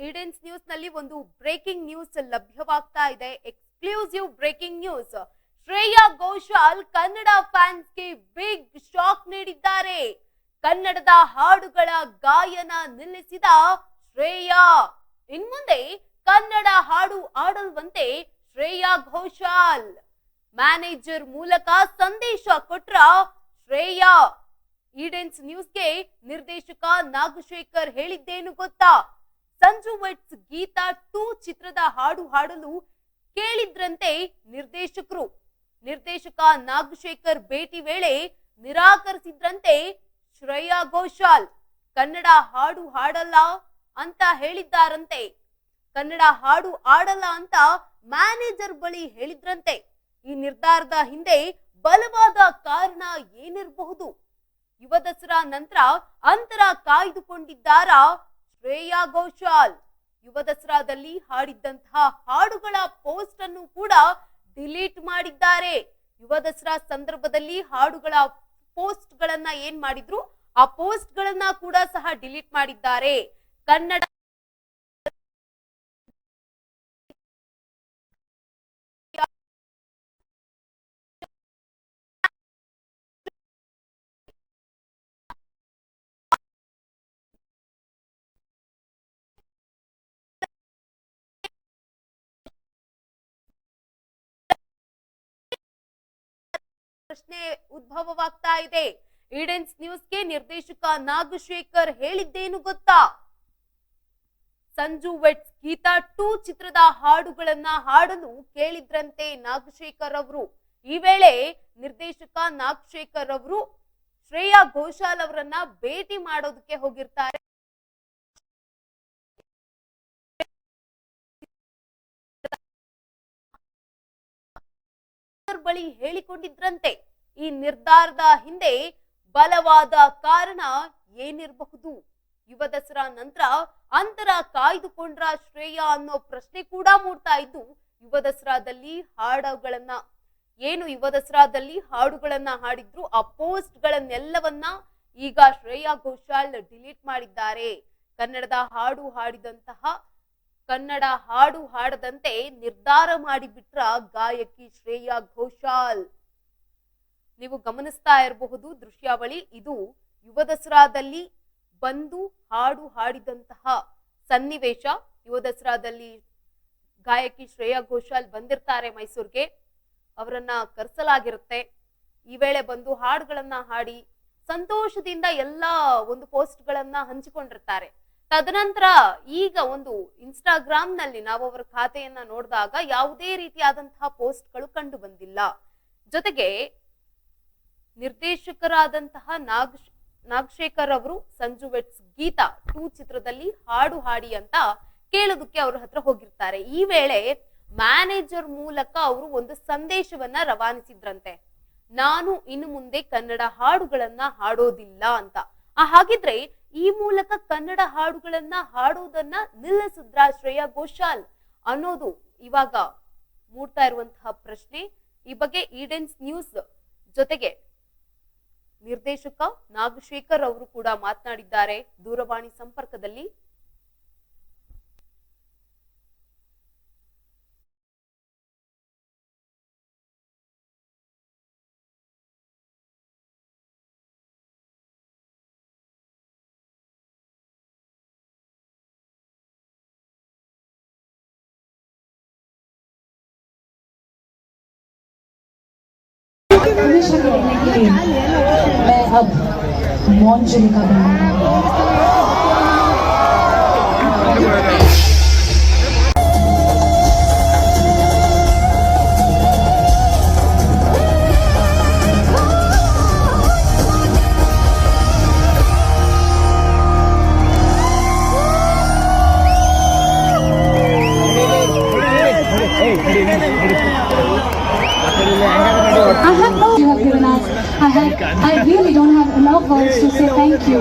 ಈಡೆನ್ಸ್ news ನಲ್ಲಿ ಒಂದು breaking news ಲಭ್ಯವಾಗ್ತಾ ಇದೆ. Exclusive breaking news. Shreya Ghoshal Kannada ಫ್ಯಾನ್ಸ್ಗೆ ಬಿಗ್ ಶಾಕ್ ನೀಡಿದ್ದಾರೆ. ಕನ್ನಡದ ಹಾಡುಗಳ ಗಾಯನ ನಿಲ್ಲಿಸಿದ ಶ್ರೇಯಾ ಇನ್ಮುಂದೆ ಕನ್ನಡ ಹಾಡು ಆಡಲ್ವಂತೆ ಶ್ರೇಯಾ ಘೋಷಾಲ್. ಮ್ಯಾನೇಜರ್ ಮೂಲಕ ಸಂದೇಶ ಕೊಟ್ರ ಶ್ರೇಯಾ. ಈಡೆನ್ಸ್ ನ್ಯೂಸ್ಗೆ ನಿರ್ದೇಶಕ ನಾಗಶೇಖರ್ ಹೇಳಿದ್ದೇನು ಗೊತ್ತಾ? ಸಂಜು ವೆಟ್ಸ್ ಗೀತಾ 2 ಚಿತ್ರದ ಹಾಡು ಹಾಡಲು ಕೇಳಿದ್ರಂತೆ ನಿರ್ದೇಶಕರು. ನಿರ್ದೇಶಕ ನಾಗಶೇಖರ್ ಭೇಟಿ ವೇಳೆ ನಿರಾಕರಿಸಿದ್ರಂತೆ ಶ್ರೇಯಾ ಘೋಷಾಲ್. ಕನ್ನಡ ಹಾಡು ಹಾಡಲ್ಲ ಅಂತ ಹೇಳಿದ್ದಾರಂತೆ. ಕನ್ನಡ ಹಾಡು ಆಡಲ್ಲ ಅಂತ ಮ್ಯಾನೇಜರ್ ಬಳಿ ಹೇಳಿದ್ರಂತೆ. ಈ ನಿರ್ಧಾರದ ಹಿಂದೆ ಬಲವಾದ ಕಾರಣ ಏನಿರಬಹುದು? ಯುವ ದಸರಾ ನಂತರ ಅಂತರ ಕಾಯ್ದುಕೊಂಡಿದ್ದಾರಾ ಶ್ರೇಯಾ ಘೋಷಾಲ್? ಯುವ ದಸರಾದಲ್ಲಿ ಹಾಡಿದ್ದಂತಹ ಹಾಡುಗಳ ಪೋಸ್ಟ್ ಅನ್ನು ಕೂಡ ಡಿಲೀಟ್ ಮಾಡಿದ್ದಾರೆ. ಯುವ ದಸರಾ ಸಂದರ್ಭದಲ್ಲಿ ಹಾಡುಗಳ ಪೋಸ್ಟ್ ಗಳನ್ನ ಏನ್ ಮಾಡಿದ್ರು, ಆ ಪೋಸ್ಟ್ ಗಳನ್ನ ಕೂಡ ಸಹ ಡಿಲೀಟ್ ಮಾಡಿದ್ದಾರೆ. ಕನ್ನಡ ಪ್ರಶ್ನೆ ಉದ್ಭವವಾಗ್ತಾ ಇದೆ. ಈಡೆನ್ಸ್ ನ್ಯೂಸ್ಗೆ ನಿರ್ದೇಶಕ ನಾಗಶೇಖರ್ ಹೇಳಿದ್ದೇನು ಗೊತ್ತಾ? ಸಂಜು ವೆಟ್ಸ್ ಗೀತಾ 2 ಚಿತ್ರದ ಹಾಡುಗಳನ್ನ ಹಾಡಲು ಕೇಳಿದ್ರಂತೆ ನಾಗಶೇಖರ್ ಅವರು. ಈ ವೇಳೆ ನಿರ್ದೇಶಕ ನಾಗಶೇಖರ್ ಅವರು ಶ್ರೇಯಾ ಘೋಷಾಲ್ ಅವರನ್ನ ಭೇಟಿ ಮಾಡೋದಕ್ಕೆ ಹೋಗಿರ್ತಾರೆ. ಬಳಿ ಹೇಳಿಕೊಂಡಿದ್ರಂತೆ. ಈ ನಿರ್ಧಾರದ ಹಿಂದೆ ಬಲವಾದ ಕಾರಣ ಏನಿರಬಹುದು? ಯುವ ದಸರಾ ನಂತರ ಅಂತರ ಕಾಯ್ದುಕೊಂಡ್ರ ಶ್ರೇಯಾ ಅನ್ನೋ ಪ್ರಶ್ನೆ ಕೂಡ ಮೂಡ್ತಾ ಇದ್ದು, ಯುವ ದಸರಾದಲ್ಲಿ ಹಾಡುಗಳನ್ನ ಹಾಡಿದ್ರು, ಆ ಪೋಸ್ಟ್ ಗಳನ್ನೆಲ್ಲವನ್ನ ಈಗ ಶ್ರೇಯಾ ಘೋಷಾಲ್ ಡಿಲೀಟ್ ಮಾಡಿದ್ದಾರೆ. ಕನ್ನಡ ಹಾಡು ಹಾಡದಂತೆ ನಿರ್ಧಾರ ಮಾಡಿಬಿಟ್ರ ಗಾಯಕಿ ಶ್ರೇಯಾ ಘೋಷಾಲ್. ನೀವು ಗಮನಿಸ್ತಾ ಇರಬಹುದು ದೃಶ್ಯಾವಳಿ. ಇದು ಯುವ ದಸರಾದಲ್ಲಿ ಬಂದು ಹಾಡು ಹಾಡಿದಂತಹ ಸನ್ನಿವೇಶ. ಯುವ ದಸರಾದಲ್ಲಿ ಗಾಯಕಿ ಶ್ರೇಯಾ ಘೋಷಾಲ್ ಬಂದಿರ್ತಾರೆ ಮೈಸೂರಿಗೆ, ಅವರನ್ನ ಕರೆಸಲಾಗಿರುತ್ತೆ. ಈ ವೇಳೆ ಬಂದು ಹಾಡುಗಳನ್ನ ಹಾಡಿ ಸಂತೋಷದಿಂದ ಎಲ್ಲಾ ಒಂದು ಪೋಸ್ಟ್ ಗಳನ್ನ ಹಂಚಿಕೊಂಡಿರ್ತಾರೆ. ತದನಂತರ ಈಗ ಒಂದು ಇನ್ಸ್ಟಾಗ್ರಾಮ್ ನಲ್ಲಿ ನಾವು ಅವರ ಖಾತೆಯನ್ನ ನೋಡಿದಾಗ ಯಾವುದೇ ರೀತಿಯಾದಂತಹ ಪೋಸ್ಟ್ ಗಳು ಕಂಡು ಬಂದಿಲ್ಲ. ಜೊತೆಗೆ ನಿರ್ದೇಶಕರಾದಂತಹ ನಾಗಶೇಖರ್ ಅವರು ಸಂಜು ವೆಟ್ಸ್ ಗೀತಾ 2 ಚಿತ್ರದಲ್ಲಿ ಹಾಡು ಹಾಡಿ ಅಂತ ಕೇಳೋದಕ್ಕೆ ಅವ್ರ ಹತ್ರ ಹೋಗಿರ್ತಾರೆ. ಈ ವೇಳೆ ಮ್ಯಾನೇಜರ್ ಮೂಲಕ ಅವರು ಒಂದು ಸಂದೇಶವನ್ನ ರವಾನಿಸಿದ್ರಂತೆ, ನಾನು ಇನ್ನು ಮುಂದೆ ಕನ್ನಡ ಹಾಡುಗಳನ್ನ ಹಾಡೋದಿಲ್ಲ ಅಂತ. ಹಾಗಿದ್ರೆ ಈ ಮೂಲಕ ಕನ್ನಡ ಹಾಡುಗಳನ್ನ ಹಾಡೋದನ್ನ ನಿಲ್ಲಿಸಿದ್ರ ಶ್ರೇಯಾ ಘೋಷಾಲ್ ಅನ್ನೋದು ಇವಾಗ ಮೂಡ್ತಾ ಇರುವಂತಹ ಪ್ರಶ್ನೆ. ಈ ಬಗ್ಗೆ ಈಡೆನ್ಸ್ ನ್ಯೂಸ್ ಜೊತೆಗೆ ನಿರ್ದೇಶಕ ನಾಗಶೇಖರ್ ಅವರು ಕೂಡ ಮಾತನಾಡಿದ್ದಾರೆ ದೂರವಾಣಿ ಸಂಪರ್ಕದಲ್ಲಿ. मैं अब Monjulika I really don't have enough words to say thank you.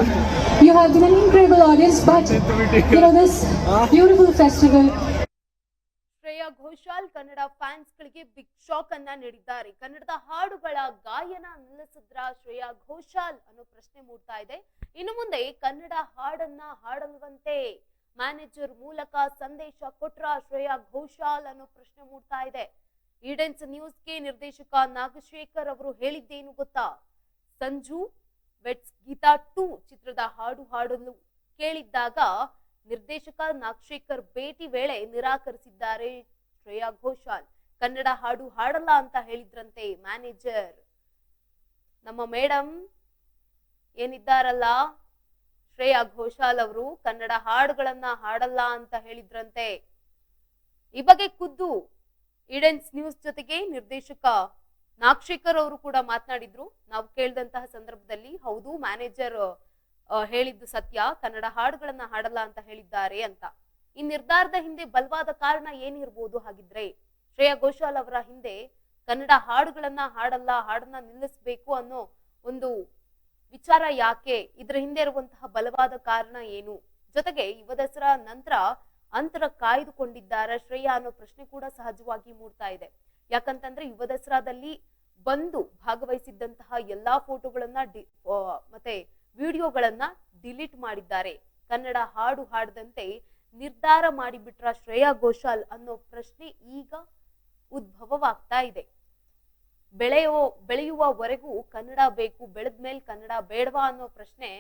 You have been an incredible audience, but this beautiful festival. Shreya Ghoshal Kannada ಫ್ಯಾನ್ಸ್ ಗಳಿಗೆ ಬಿಗ್ ಶಾಕ್ ಅನ್ನ ನೀಡಿದ್ದಾರೆ. ಕನ್ನಡದ ಹಾಡುಗಳ ಗಾಯನ ನಿಲ್ಲಿಸಿದ್ರ ಶ್ರೇಯಾ ಘೋಷಾಲ್ ಅನ್ನೋ ಪ್ರಶ್ನೆ ಮೂಡ್ತಾ ಇದೆ. ಇನ್ನು ಮುಂದೆ ಕನ್ನಡ ಹಾಡನ್ನ ಹಾಡಲ್ವಂತೆ. ಮ್ಯಾನೇಜರ್ ಮೂಲಕ ಸಂದೇಶ ಕೊಟ್ರ ಶ್ರೇಯಾ ಘೋಷಾಲ್ ಅನ್ನೋ ಪ್ರಶ್ನೆ ಮೂಡ್ತಾ ಇದೆ. ಈಡೆನ್ಸ್ ನ್ಯೂಸ್ಗೆ ನಿರ್ದೇಶಕ ನಾಗಶೇಖರ್ ಅವರು ಹೇಳಿದ್ದೇನು ಗೊತ್ತಾ? ಸಂಜು ವೆಟ್ಸ್ ಗೀತಾ 2 ಚಿತ್ರದ ಹಾಡು ಹಾಡಲು ಕೇಳಿದ್ದಾಗ ನಿರ್ದೇಶಕ ನಾಗಶೇಖರ್ ಭೇಟಿ ವೇಳೆ ನಿರಾಕರಿಸಿದ್ದಾರೆ ಶ್ರೇಯಾ ಘೋಷಾಲ್. ಕನ್ನಡ ಹಾಡು ಹಾಡಲ್ಲ ಅಂತ ಹೇಳಿದ್ರಂತೆ ಮ್ಯಾನೇಜರ್. ನಮ್ಮ ಮೇಡಮ್ ಏನಿದ್ದಾರಲ್ಲ ಶ್ರೇಯಾ ಘೋಷಾಲ್ ಅವರು ಕನ್ನಡ ಹಾಡುಗಳನ್ನ ಹಾಡಲ್ಲ ಅಂತ ಹೇಳಿದ್ರಂತೆ. ಈ ಬಗ್ಗೆ ಖುದ್ದು ಈಡೆನ್ಸ್ ನ್ಯೂಸ್ ಜೊತೆಗೆ ನಿರ್ದೇಶಕ ನಾಗಶೇಖರ್ ಅವರು ಕೂಡ ಮಾತನಾಡಿದ್ರು. ನಾವು ಕೇಳಿದಂತಹ ಸಂದರ್ಭದಲ್ಲಿ ಹೌದು, ಮ್ಯಾನೇಜರ್ ಹೇಳಿದ್ದು ಸತ್ಯ, ಕನ್ನಡ ಹಾಡುಗಳನ್ನ ಹಾಡಲ್ಲ ಅಂತ ಹೇಳಿದ್ದಾರೆ ಅಂತ. ಈ ನಿರ್ಧಾರದ ಹಿಂದೆ ಬಲವಾದ ಕಾರಣ ಏನಿರ್ಬೋದು? ಹಾಗಿದ್ರೆ ಶ್ರೇಯಾ ಘೋಷಾಲ್ ಅವರ ಹಿಂದೆ ಕನ್ನಡ ಹಾಡುಗಳನ್ನ ಹಾಡಲ್ಲ, ಹಾಡನ್ನ ನಿಲ್ಲಿಸಬೇಕು ಅನ್ನೋ ಒಂದು ವಿಚಾರ ಯಾಕೆ? ಇದರ ಹಿಂದೆ ಇರುವಂತಹ ಬಲವಾದ ಕಾರಣ ಏನು? ಜೊತೆಗೆ ಯುವ ದಸರಾ ನಂತರ ಅಂತರ ಕಾಯ್ದುಕೊಂಡಿದ್ದಾರೆ ಶ್ರೇಯಾ ಅನ್ನೋ ಪ್ರಶ್ನೆ ಕೂಡ ಸಹಜವಾಗಿ ಮೂಡ್ತಾ ಇದೆ. ಯಾಕಂತಂದ್ರೆ ಯುವ ದಸರಾದಲ್ಲಿ ಬಂದು ಭಾಗವಹಿಸಿದ್ದಂತಹ ಎಲ್ಲಾ ಫೋಟೋಗಳನ್ನ ಮತ್ತೆ ವಿಡಿಯೋಗಳನ್ನ ಡಿಲೀಟ್ ಮಾಡಿದ್ದಾರೆ. ಕನ್ನಡ ಹಾಡು ಹಾಡದಂತೆ ನಿರ್ಧಾರ ಮಾಡಿಬಿಟ್ರ ಶ್ರೇಯಾ ಘೋಷಾಲ್ ಅನ್ನೋ ಪ್ರಶ್ನೆ ಈಗ ಉದ್ಭವವಾಗ್ತಾ ಇದೆ. ಬೆಳೆಯುವವರೆಗೂ ಕನ್ನಡ ಬೇಕು, ಬೆಳೆದ್ಮೇಲೆ ಕನ್ನಡ ಬೇಡವಾ ಅನ್ನೋ ಪ್ರಶ್ನೆ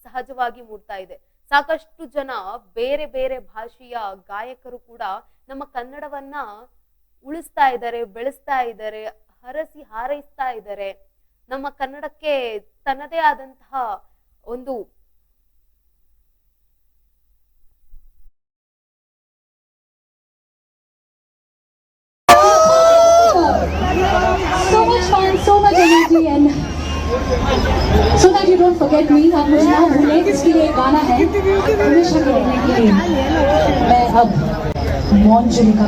ಸಹಜವಾಗಿ ಮೂಡ್ತಾ ಇದೆ. ಸಾಕಷ್ಟು ಜನ ಬೇರೆ ಬೇರೆ ಭಾಷೆಯ ಗಾಯಕರು ಕೂಡ ನಮ್ಮ ಕನ್ನಡವನ್ನ ಉಳಿಸ್ತಾ ಇದ್ದಾರೆ, ಬೆಳೆಸ್ತಾ ಇದ್ದಾರೆ, ಹರಸಿ ಹಾರೈಸ್ತಾ ಇದ್ದಾರೆ. ನಮ್ಮ ಕನ್ನಡಕ್ಕೆ ತನ್ನದೇ ಆದಂತಹ ಒಂದು so much fun, so much energy, and so that you don't forget me, आप मुझे ना भूलें, इसके लिए गाना है हमेशा के रहने के लिए। मैं अब Monjulika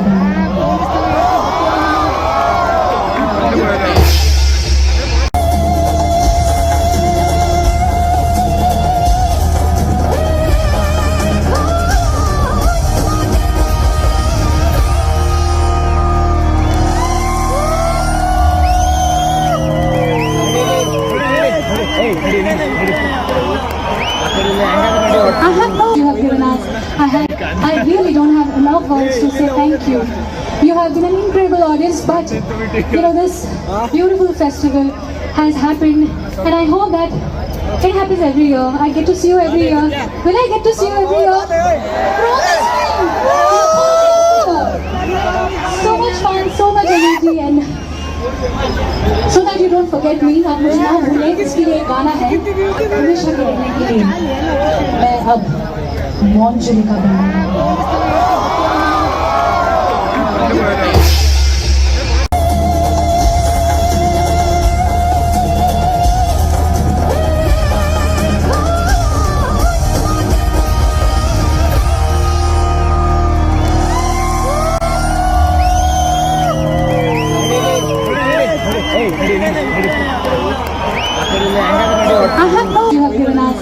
I really don't have enough words to say thank you. You have been an incredible audience, but this beautiful festival has happened, and I hope that it happens every year. I get to see you every year. Will I get to see you every year? Promise me! So much fun, so much energy, and so that you don't forget me, आप मुझे ना भूलें, इसके लिए गाना है हमेशा के रहने के लिए। मैं अब Monjulika you have given us.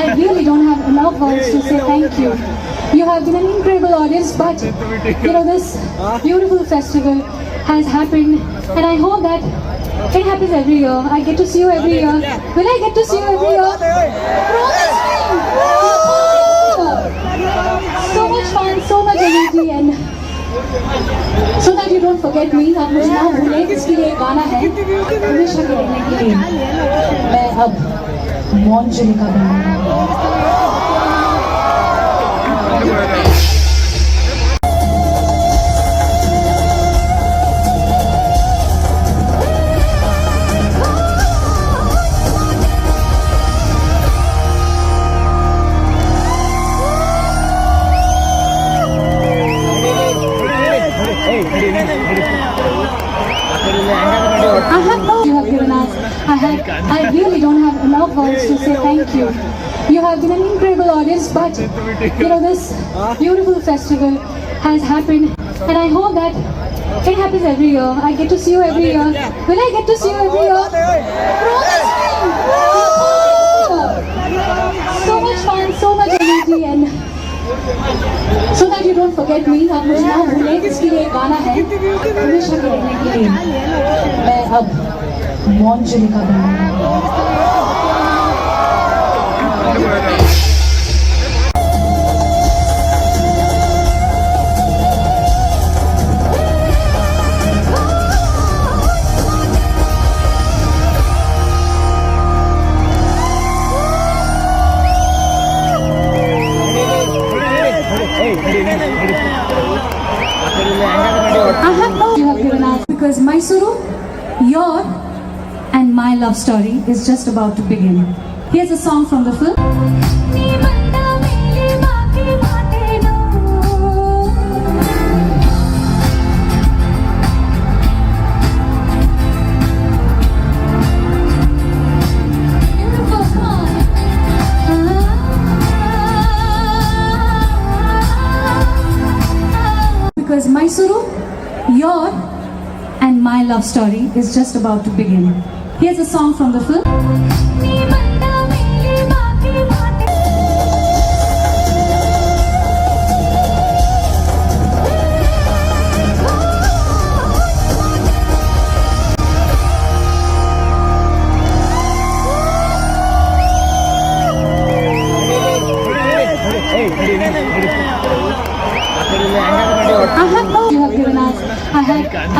I really don't have enough words to say thank you. You have been an incredible audience, but this beautiful festival has happened, and I hope that it happens every year. I get to see you every year. Will I get to see you every year? Promise me! So much fun, so much energy, and so that you don't forget me, आप मुझे ना भूलें, इसके लिए गाना है हमेशा के रहने के लिए। मैं अब Monjulika you have given us. I really don't have enough words to say thank you. You have been an incredible audience, but this beautiful festival has happened, and I hope that it happens every year. I get to see you every year. Will I get to see you every year? Promise me! So much fun, so much energy, and so that you don't forget me, आप मुझे ना भूलें, इसके लिए गाना है हमेशा के रहने के लिए। मैं अब Monjulika I have no you have given us because Mysuru, your and my love story is just about to begin. Here's a song from the film. Because Mysuru, your and my love story is just about to begin. Here's a song from the film. I have no you have given us.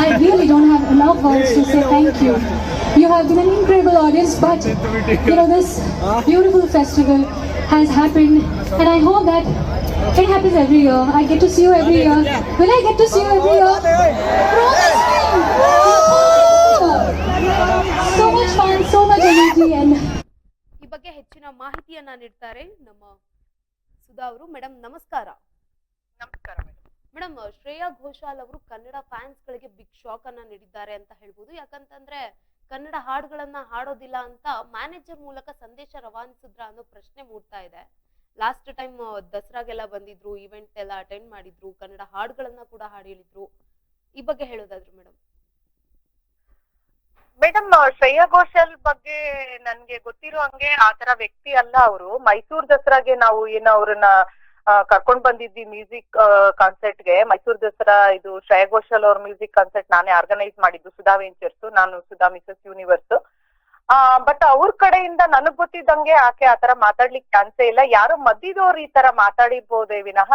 I really don't have enough words to say thank you. You have been an incredible audience, but this beautiful festival has happened, and I hope that it happens every year. I get to see you every year. Will I get to see you every year? Promise me. So much fun, so much energy, and ಈ ಬಗ್ಗೆ ಹೆಚ್ಚಿನ ಮಾಹಿತಿಯನ್ನ ನೀಡ್ತಾರೆ ನಮ್ಮ ಸುಧಾ ಅವರು. Madam ನಮಸ್ಕಾರ. ನಮಸ್ಕಾರ madam, Shreya Ghoshal ಅವರು ಕನ್ನಡ ಫ್ಯಾನ್ಸ್ ಗಳಿಗೆ ಬಿಗ್ ಶಾಕ್ ಅನ್ನ ನೀಡಿದ್ದಾರೆ ಅಂತ ಹೇಳ್ಬೋದು. ಯಾಕಂತಂದ್ರೆ ಕನ್ನಡ ಹಾಡುಗಳನ್ನ ಹಾಡೋದಿಲ್ಲ ಅಂತ ಮ್ಯಾನೇಜರ್ ಮೂಲಕ ಸಂದೇಶ ರವಾನಿಸಿದ್ರ ಅನ್ನೋ ಪ್ರಶ್ನೆ ಮೂಡ್ತಾ ಇದೆ. ಲಾಸ್ಟ್ ಟೈಮ್ ದಸರಾಗೆಲ್ಲ ಬಂದಿದ್ರು, ಇವೆಂಟ್ ಎಲ್ಲ ಅಟೆಂಡ್ ಮಾಡಿದ್ರು, ಕನ್ನಡ ಹಾಡುಗಳನ್ನ ಕೂಡ ಹಾಡಿ ಹೇಳಿದ್ರು. ಈ ಬಗ್ಗೆ ಹೇಳೋದಾದ್ರು ಮೇಡಮ್. ಮೇಡಮ್, ಶ್ರೇಯಾ ಘೋಷಾಲ್ ಬಗ್ಗೆ ನನ್ಗೆ ಗೊತ್ತಿರೋ ಹಂಗೆ ಆತರ ವ್ಯಕ್ತಿ ಅಲ್ಲ ಅವರು. ಮೈಸೂರ್ ದಸರಾಗೆ ನಾವು ಏನೋ ಅವ್ರನ್ನ ಕರ್ಕೊಂಡ್ ಬಂದಿದ್ವಿ ಮ್ಯೂಸಿಕ್ ಕಾನ್ಸರ್ಟ್ ಗೆ. ಮೈಸೂರ್ ದಸರಾ ಇದು ಶ್ರೇಯಾ ಘೋಷಾಲ್ ಅವ್ರ ಮ್ಯೂಸಿಕ್ ಕಾನ್ಸರ್ಟ್ ನಾನೇ ಆರ್ಗನೈಸ್ ಮಾಡಿದ್ದು, ಸುಧಾ ವೆಂಚರ್ಸ್, ನಾನು ಸುಧಾ ಮಿಸಸ್ ಯೂನಿವರ್ಸ್. ಬಟ್ ಅವ್ರ ಕಡೆಯಿಂದ ನನಗ್ ಗೊತ್ತಿದ್ದಂಗೆ ಆಕೆ ಆತರ ಮಾತಾಡ್ಲಿಕ್ಕೆ ಚಾನ್ಸೇ ಇಲ್ಲ. ಯಾರೋ ಮಧ್ಯದವ್ರು ಈ ತರ ಮಾತಾಡಿರ್ಬೋದೇ ವಿನಃ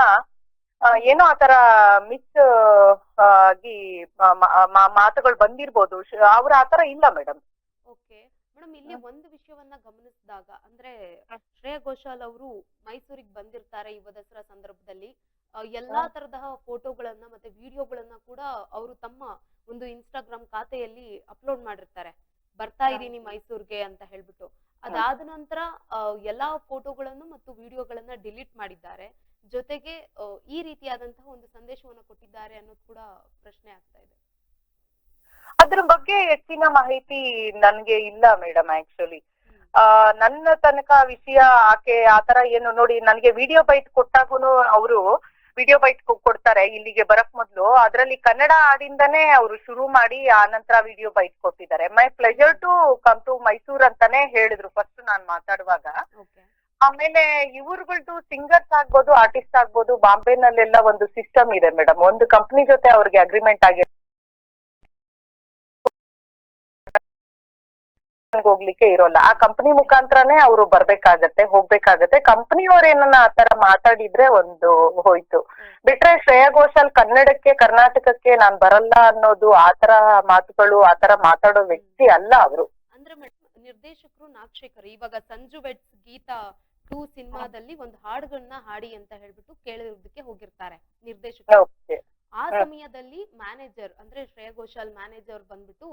ಏನೋ ಆತರ ಮಿಸ್ ಆಗಿ ಮಾತುಗಳು ಬಂದಿರ್ಬೋದು. ಅವ್ರ ಆತರ ಇಲ್ಲ ಮೇಡಮ್. ಓಕೆ ಮೇಡಮ್, ಇಲ್ಲಿ ಒಂದು ವಿಷಯವನ್ನ ಗಮನಿಸಿದಾಗ ಅಂದ್ರೆ ಶ್ರೇಯಾ ಘೋಷಾಲ್ ಅವರು ಮೈಸೂರಿಗೆ ಬಂದಿರ್ತಾರೆ ಯುವ ದಸರಾ ಸಂದರ್ಭದಲ್ಲಿ. ಎಲ್ಲಾ ತರದ ಫೋಟೋಗಳನ್ನ ಮತ್ತೆ ವಿಡಿಯೋಗಳನ್ನ ಕೂಡ ಅವರು ತಮ್ಮ ಒಂದು ಇನ್ಸ್ಟಾಗ್ರಾಮ್ ಖಾತೆಯಲ್ಲಿ ಅಪ್ಲೋಡ್ ಮಾಡಿರ್ತಾರೆ, ಬರ್ತಾ ಇದೀನಿ ಮೈಸೂರ್ಗೆ ಅಂತ ಹೇಳ್ಬಿಟ್ಟು. ಅದಾದ ನಂತರ ಎಲ್ಲಾ ಫೋಟೋಗಳನ್ನು ಮತ್ತು ವಿಡಿಯೋಗಳನ್ನ ಡಿಲೀಟ್ ಮಾಡಿದ್ದಾರೆ. ಜೊತೆಗೆ ಈ ರೀತಿಯಾದಂತಹ ಒಂದು ಸಂದೇಶವನ್ನ ಕೊಟ್ಟಿದ್ದಾರೆ ಅನ್ನೋದು ಕೂಡ ಪ್ರಶ್ನೆ ಆಗ್ತಾ ಇದೆ. ಅದ್ರ ಬಗ್ಗೆ ಹೆಚ್ಚಿನ ಮಾಹಿತಿ ನನ್ಗೆ ಇಲ್ಲ ಮೇಡಮ್. ಆಕ್ಚುಲಿ ನನ್ನ ತನಕ ವಿಷಯ ಆಕೆ ಆತರ ಏನು ನೋಡಿ, ನನ್ಗೆ ವಿಡಿಯೋ ಬೈಟ್ ಕೊಟ್ಟಾಗೂನು ಅವರು ವಿಡಿಯೋ ಬೈಟ್ ಕೊಡ್ತಾರೆ ಇಲ್ಲಿಗೆ ಬರಕ್ ಮೊದ್ಲು. ಅದ್ರಲ್ಲಿ ಕನ್ನಡ ಹಾಡಿಂದಾನೇ ಅವರು ಶುರು ಮಾಡಿ ಆ ನಂತರ ವಿಡಿಯೋ ಬೈಟ್ ಕೊಟ್ಟಿದ್ದಾರೆ. My pleasure to come to Mysore ಅಂತಾನೆ ಹೇಳಿದ್ರು ಫಸ್ಟ್ ನಾನ್ ಮಾತಾಡುವಾಗ. ಆಮೇಲೆ ಇವ್ರುಗಳ್ದು ಸಿಂಗರ್ಸ್ ಆಗ್ಬೋದು, ಆರ್ಟಿಸ್ಟ್ ಆಗ್ಬೋದು, ಬಾಂಬೆನಲ್ಲೆಲ್ಲ ಒಂದು ಸಿಸ್ಟಮ್ ಇದೆ ಮೇಡಮ್. ಒಂದು ಕಂಪ್ನಿ ಜೊತೆ ಅವ್ರಿಗೆ ಅಗ್ರಿಮೆಂಟ್ ಆಗಿ ಹೋಗ್ಲಿಕ್ಕೆ ಇರೋಲ್ಲ. ಆ ಕಂಪನಿ ಮುಖಾಂತರನೇ ಅವರು ಬರ್ಬೇಕಾಗತ್ತೆ, ಹೋಗ್ಬೇಕಾಗತ್ತೆ. ಕಂಪನಿಯವ್ರ ಏನನ್ನ ಆತರ ಮಾತಾಡಿದ್ರೆ ಒಂದು ಹೋಯ್ತು. ಬಿಟ್ರೆ ಶ್ರೇಯಾ ಘೋಷಾಲ್ ಕನ್ನಡಕ್ಕೆ, ಕರ್ನಾಟಕಕ್ಕೆ ನಾನ್ ಬರಲ್ಲ ಅನ್ನೋದು ಆತರ ಮಾತುಗಳು, ಆತರ ಮಾತಾಡೋ ವ್ಯಕ್ತಿ ಅಲ್ಲ ಅವರು. ಅಂದ್ರೆ ನಿರ್ದೇಶಕರು ನಾಗಶೇಖರ್ ಇವಾಗ ಸಂಜು ವೆಟ್ಸ್ ಗೀತಾ 2 ಸಿನಿಮಾದಲ್ಲಿ ಒಂದು ಹಾಡುಗಳನ್ನ ಹಾಡಿ ಅಂತ ಹೇಳ್ಬಿಟ್ಟು ಕೇಳಿರೋದಕ್ಕೆ ಹೋಗಿರ್ತಾರೆ ನಿರ್ದೇಶಕರು. ಆ ಸಮಯದಲ್ಲಿ ಮ್ಯಾನೇಜರ್ ಅಂದ್ರೆ ಶ್ರೇಯಾ ಘೋಷಾಲ್ ಮ್ಯಾನೇಜರ್ ಬಂದ್ಬಿಟ್ಟು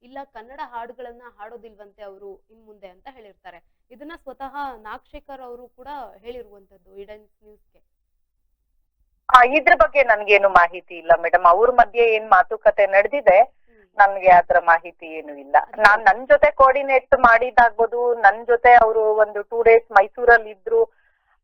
ಇಲ್ಲ ಕನ್ನಡ ಹಾಡುಗಳನ್ನ ಹಾಡೋದಿಲ್ವಂತೆ ಅವರು ಇನ್ ಮುಂದೆ ಅಂತ ಹೇಳಿರ್ತಾರೆ. ಇದನ್ನ ಸ್ವತಃ ನಾಗಶೇಖರ್ ಅವರು ಕೂಡ ಹೇಳಿರುವಂತದ್ದು ಇಡನ್ ನ್ಯೂಸ್ಗೆ. ಇದ್ರ ಬಗ್ಗೆ ನನ್ಗೇನು ಮಾಹಿತಿ ಇಲ್ಲ ಮೇಡಮ್. ಅವ್ರ ಮಧ್ಯೆ ಏನ್ ಮಾತುಕತೆ ನಡೆದಿದೆ ನನ್ಗೆ ಅದ್ರ ಮಾಹಿತಿ ಏನು ಇಲ್ಲ. ನನ್ ಜೊತೆ ಕೋಆರ್ಡಿನೇಟ್ ಮಾಡಿದಾಗ್ಬೋದು, ನನ್ ಜೊತೆ ಅವರು ಒಂದು 2 days ಮೈಸೂರಲ್ಲಿ ಇದ್ರು.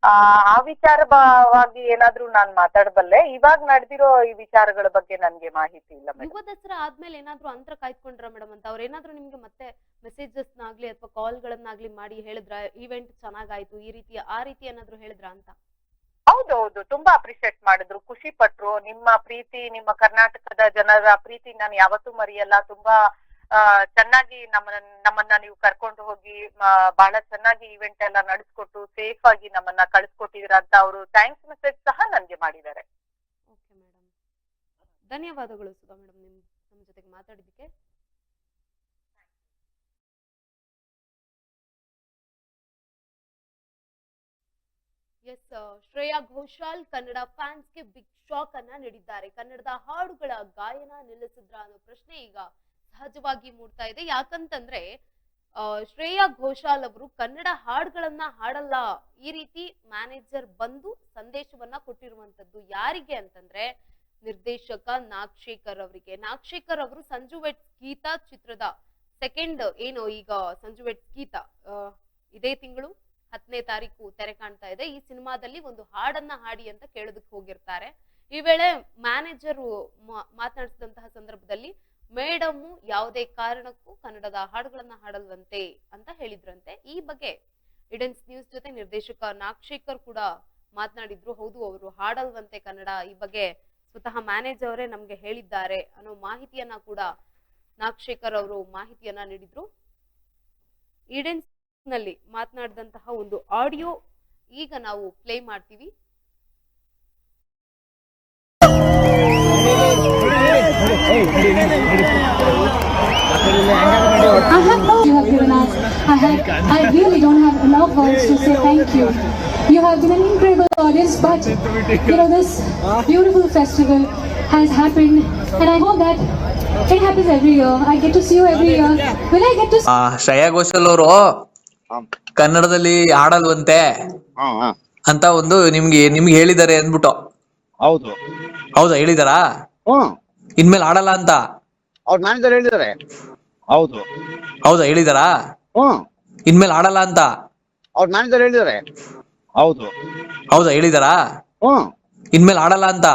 ಆ ವಿಚಾರವಾಗಿ ಏನಾದ್ರೂ ನಾನ್ ಮಾತಾಡಬಲ್ಲೆ. ಇವಾಗ ನಡೆದಿರೋ ಈ ವಿಚಾರಗಳ ಬಗ್ಗೆ ನನ್ಗೆ ಮಾಹಿತಿ ಇಲ್ಲ ಮೇಡಮ್. ಯುವ ದಸರಾ ಆದ್ಮೇಲೆ ಏನಾದ್ರೂ ಅಂತರ ಕಾಯ್ಕೊಂಡ್ರ ಮೇಡಮ್ ಅಂತ ಅವ್ರ ಏನಾದ್ರೂ ನಿಮ್ಗೆ ಮತ್ತೆ ಮೆಸೇಜಸ್ ನಾಗ್ಲಿ ಅಥವಾ ಕಾಲ್ ಗಳನ್ನಾಗ್ಲಿ ಮಾಡಿ ಹೇಳಿದ್ರ ಇವೆಂಟ್ ಚೆನ್ನಾಗಾಯ್ತು ಈ ರೀತಿ ಆ ರೀತಿ ಏನಾದ್ರೂ ಹೇಳಿದ್ರ ಅಂತ? ಹೌದೌದು, ತುಂಬಾ ಅಪ್ರಿಶಿಯೇಟ್ ಮಾಡಿದ್ರು, ಖುಷಿ ಪಟ್ರು. ನಿಮ್ಮ ಪ್ರೀತಿ, ನಿಮ್ಮ ಕರ್ನಾಟಕದ ಜನರ ಪ್ರೀತಿ ನಾನು ಯಾವತ್ತೂ ಮರೆಯಲ್ಲ. ತುಂಬಾ ಚೆನ್ನಾಗಿ ನಮ್ಮನ್ನ ನೀವು ಕರ್ಕೊಂಡು ಹೋಗಿ ಬಹಳ ಚೆನ್ನಾಗಿ ಇವೆಂಟ್ ಎಲ್ಲ ನಡೆಸ್ಕೊಟ್ಟು ಸೇಫ್ ಆಗಿ ನಮ್ಮನ್ನ ಕಳಿಸ್ಕೊಟ್ಟಿದ್ರ ಅಂತ ಅವರು ಥ್ಯಾಂಕ್ಸ್ ಮೆಸೇಜ್ ಸಹ ನನ್ಗೆ ಮಾಡಿದ್ದಾರೆ. ಓಕೆ ಮೇಡಮ್, ಧನ್ಯವಾದಗಳು ಸುಧಾ ಮೇಡಮ್ ನಮ್ಮ ಜೊತೆಗೆ ಮಾತಾಡಿದ್ದಕ್ಕೆ. ಎಸ್, ಶ್ರೇಯಾ ಘೋಷಾಲ್ ಕನ್ನಡ ಫ್ಯಾನ್ಸ್ಗೆ ಬಿಗ್ ಶಾಕ್ ಅನ್ನ ನೀಡಿದ್ದಾರೆ. ಕನ್ನಡದ ಹಾಡುಗಳ ಗಾಯನ ನಿಲ್ಲಿಸಿದ್ರ ಅನ್ನೋ ಪ್ರಶ್ನೆ ಈಗ ಸಹಜವಾಗಿ ಮೂಡ್ತಾ ಇದೆ. ಯಾಕಂತಂದ್ರೆ ಶ್ರೇಯಾ ಘೋಷಾಲ್ ಅವರು ಕನ್ನಡ ಹಾಡುಗಳನ್ನ ಹಾಡಲ್ಲ, ಈ ರೀತಿ ಮ್ಯಾನೇಜರ್ ಬಂದು ಸಂದೇಶವನ್ನ ಕೊಟ್ಟಿರುವಂತದ್ದು. ಯಾರಿಗೆ ಅಂತಂದ್ರೆ ನಿರ್ದೇಶಕ ನಾಗಶೇಖರ್ ಅವರಿಗೆ. ನಾಗಶೇಖರ್ ಅವರು ಸಂಜು ವೆಟ್ಸ್ ಗೀತಾ ಚಿತ್ರದ ಸೆಕೆಂಡ್ ಏನು ಈಗ ಸಂಜು ವೆಟ್ಸ್ ಗೀತಾ ಇದೇ ತಿಂಗಳು 10ನೇ ತಾರೀಕು ತೆರೆ ಕಾಣ್ತಾ ಇದೆ. ಈ ಸಿನಿಮಾದಲ್ಲಿ ಒಂದು ಹಾಡನ್ನ ಹಾಡಿ ಅಂತ ಕೇಳೋದಕ್ಕೆ ಹೋಗಿರ್ತಾರೆ. ಈ ವೇಳೆ ಮ್ಯಾನೇಜರ್ ಮಾತನಾಡಿಸಿದಂತಹ ಸಂದರ್ಭದಲ್ಲಿ ಮೇಡಮ್ ಯಾವುದೇ ಕಾರಣಕ್ಕೂ ಕನ್ನಡದ ಹಾಡುಗಳನ್ನ ಹಾಡಲ್ವಂತೆ ಅಂತ ಹೇಳಿದ್ರಂತೆ. ಈ ಬಗ್ಗೆ ಇಡೆನ್ಸ್ ನ್ಯೂಸ್ ಜೊತೆ ನಿರ್ದೇಶಕ ನಾಗಶೇಖರ್ ಕೂಡ ಮಾತನಾಡಿದ್ರು. ಹೌದು, ಅವರು ಹಾಡಲ್ವಂತೆ ಕನ್ನಡ, ಈ ಬಗ್ಗೆ ಸ್ವತಃ ಮ್ಯಾನೇಜರ್ ಅವರೇ ನಮ್ಗೆ ಹೇಳಿದ್ದಾರೆ ಅನ್ನೋ ಮಾಹಿತಿಯನ್ನ ಕೂಡ ನಾಗಶೇಖರ್ ಅವರು ಮಾಹಿತಿಯನ್ನ ನೀಡಿದ್ರು. ಇಡೆನ್ಸ್ ನಲ್ಲಿ ಮಾತನಾಡಿದಂತಹ ಒಂದು ಆಡಿಯೋ ಈಗ ನಾವು ಪ್ಲೇ ಮಾಡ್ತೀವಿ. You have given us. I really don't have enough words to say thank you. You have been an incredible audience, but this beautiful festival has happened, and I hope that it happens every year. I get to see you every year. Will I get to? Shreya Ghoshal ಅವರು ಕನ್ನಡದಲ್ಲಿ ಹಾಡಲ್ವಂತೆ ಅಂತ ಒಂದು ನಿಮ್ಗೆ ಹೇಳಿದ್ದಾರೆ ಅಂದ್ಬಿಟ್ಟು. ಹೌದು. ಹೌದಾ, ಹೇಳಿದಾರಾ? ಇನ್ಮೇಲೆ ಆಡಲ್ಲ ಅಂತ ಅವ್ರ ಮ್ಯಾನೇಜರ್ ಹೇಳಿದಾರೆ. ಹೌದು. ಹೌದಾ, ಹೇಳಿದಾರಾ? ಇನ್ಮೇಲೆ ಆಡಲ್ಲ ಅಂತ ಅವ್ರ ಮ್ಯಾನೇಜರ್ ಹೇಳಿದಾರೆ. ಹೌದು. ಹೌದಾ, ಹೇಳಿದಾರಾ? ಇನ್ಮೇಲೆ ಆಡಲ್ಲ ಅಂತ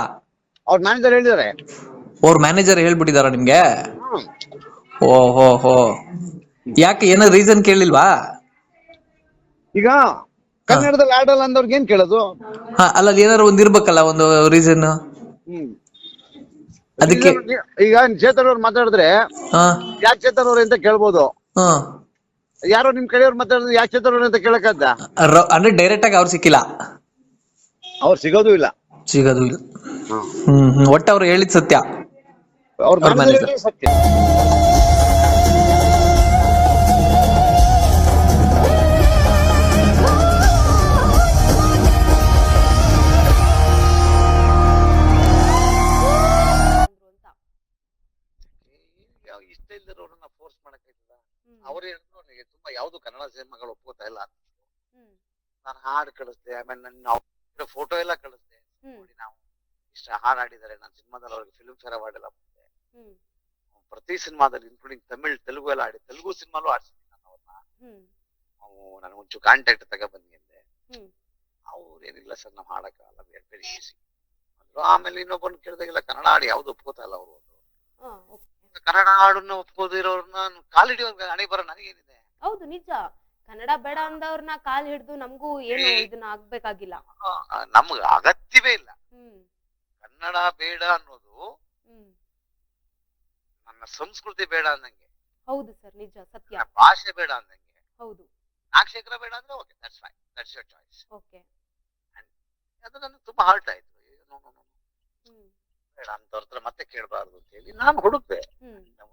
ಅವ್ರ ಮ್ಯಾನೇಜರ್ ಹೇಳಿದಾರೆ. ಅವ್ರ ಮ್ಯಾನೇಜರ್ ಹೇಳ್ಬಿಟ್ಟಿದಾರ ನಿಮ್ಗೆ? ಓಹೋ ಹೋ. ಯಾಕೆ, ಏನೋ ರೀಸನ್ ಕೇಳಿಲ್ವಾ? ಈಗ ಕನ್ನಡದಲ್ಲಿ ಆಡಲ್ಲ ಅಂದವ್ರಿಗೆ ಏನ್ ಕೇಳೋದು? ಅಲ್ಲ, ಏನಾರು ಒಂದ್ ಇರ್ಬೇಕಲ್ಲ, ಒಂದು ರೀಸನ್. ಅದಕ್ಕೆ ಈಗ ಚೇತನ್ ಅವ್ರು ಮಾತಾಡಿದ್ರೆ ಯಾಕೆ ಚೇತನ್ ಅವ್ರ ಅಂತ ಕೇಳ್ಬೋದು. ಯಾರೋ ನಿಮ್ ಕಡೆಯವ್ರು ಮಾತಾಡಿದ್ರೆ ಯಾಕೆ ಚೇತನ್ ಅವ್ರ ಅಂತ ಕೇಳಕ್ಕಾದ? ಅಂದ್ರೆ ಡೈರೆಕ್ಟ್ ಆಗಿ ಅವ್ರು ಸಿಕ್ಕಿಲ್ಲ, ಅವ್ರು ಸಿಗೋದು ಇಲ್ಲ. ಒಟ್ಟ ಅವ್ರು ಹೇಳಿದ್ ಸತ್ಯ, ಅವ್ರ ಮ್ಯಾನೇಜರ್ ಸತ್ಯ. ಇಷ್ಟ ಇಲ್ದಿರೋರನ್ನ ಫೋರ್ಸ್ ಮಾಡಕ್ಕಾಯ್ತದ? ಅವ್ರೇ ತುಂಬಾ ಯಾವ್ದು ಕನ್ನಡ ಸಿನಿಮಾಗಳು ಒಪ್ಕೋತಾ ಇಲ್ಲ. ನಾನು ಹಾಡು ಕಳಿಸ್ದೆ, ಆಮೇಲೆ ನನ್ನ ಫೋಟೋ ಎಲ್ಲ ಕಳಿಸ್ದೆ. ನೋಡಿ, ನಾವು ಇಷ್ಟ ಹಾಡು ಹಾಡಿದ್ದಾರೆ. ನಾನು ಸಿನಿಮಾದಲ್ಲಿ ಅವ್ರಿಗೆ ಫಿಲ್ಮ್ ಫೇರ್ ಅವಾರ್ಡ್ ಎಲ್ಲ ಬಂದೆ. ಪ್ರತಿ ಸಿನಿಮಾದಲ್ಲಿ ಇನ್ಕ್ಲೂಡಿಂಗ್ ತಮಿಳ್, ತೆಲುಗು ಎಲ್ಲ ಆಡಿ, ತೆಲುಗು ಸಿನಿಮಾಲು ಆಡ್ಸಿದ್ದೀನಿ ನಾನು ಅವ್ರನ್ನ. ನನಗೆ ಒಂಚೂರು ಕಾಂಟ್ಯಾಕ್ಟ್ ತಗೊಬನ್ನಿ ಅಂದೆ. ಅವ್ರು ಏನಿಲ್ಲ ಸರ್, ನಾವು ಹಾಡಕ್ಕಾಗಲ್ಲ, ಬೇರೆ ಬೇರೆ ಈಸಿ ಅಂದ್ರು. ಆಮೇಲೆ ಇನ್ನೊಬ್ಬನ್ ಕೇಳಿದಾಗೆಲ್ಲ ಕನ್ನಡ ಹಾಡು ಯಾವ್ದು ಒಪ್ಕೋತಾ ಇಲ್ಲ ಅವರು. ಕನ್ನಡ ಹಾಡನ್ನ ಒಪ್ಕೋದಿರೋರ್ನ ಕಾಲಿಡಿಯೋರ್ಗೆ ಹಣೆ ಬರೋ ನನಗೇನಿದೆ? ಹೌದು, ನಿಜ. ಕನ್ನಡ ಬೇಡ ಅಂದವ್ರನ್ನ ಕಾಲ್ ಹಿಡ್ದು ನಮಗೂ ಏನು ಇದನ್ನ ಆಗ್ಬೇಕಾಗಿಲ್ಲ, ನಮ್ಗ ಅಗತ್ಯವೇ ಇಲ್ಲ. ಕನ್ನಡ ಬೇಡ ಅನ್ನೋದು ನನ್ನ ಸಂಸ್ಕೃತಿ ಬೇಡ ಅಂದಂಗೆ. ಹೌದು ಸರ್, ನಿಜ, ಸತ್ಯ. ಭಾಷೆ ಬೇಡ ಅಂದಂಗೆ. ಹೌದು. ನಾಗಶೇಖರ ಬೇಡ ಅಂದ್ರೆ okay, that's fine, that's your choice. Okay. ಅದು ನನಗೆ ತುಂಬಾ ಹರ್ಟ್ ಆಯ್ತು. ಬೇಡ ಅಂತವ್ರ ಹತ್ರ ಮತ್ತೆ ಕೇಳಬಾರ್ದು ಅಂತ ಹೇಳಿ ನಾನು ಹುಡುಕ್ದೆ.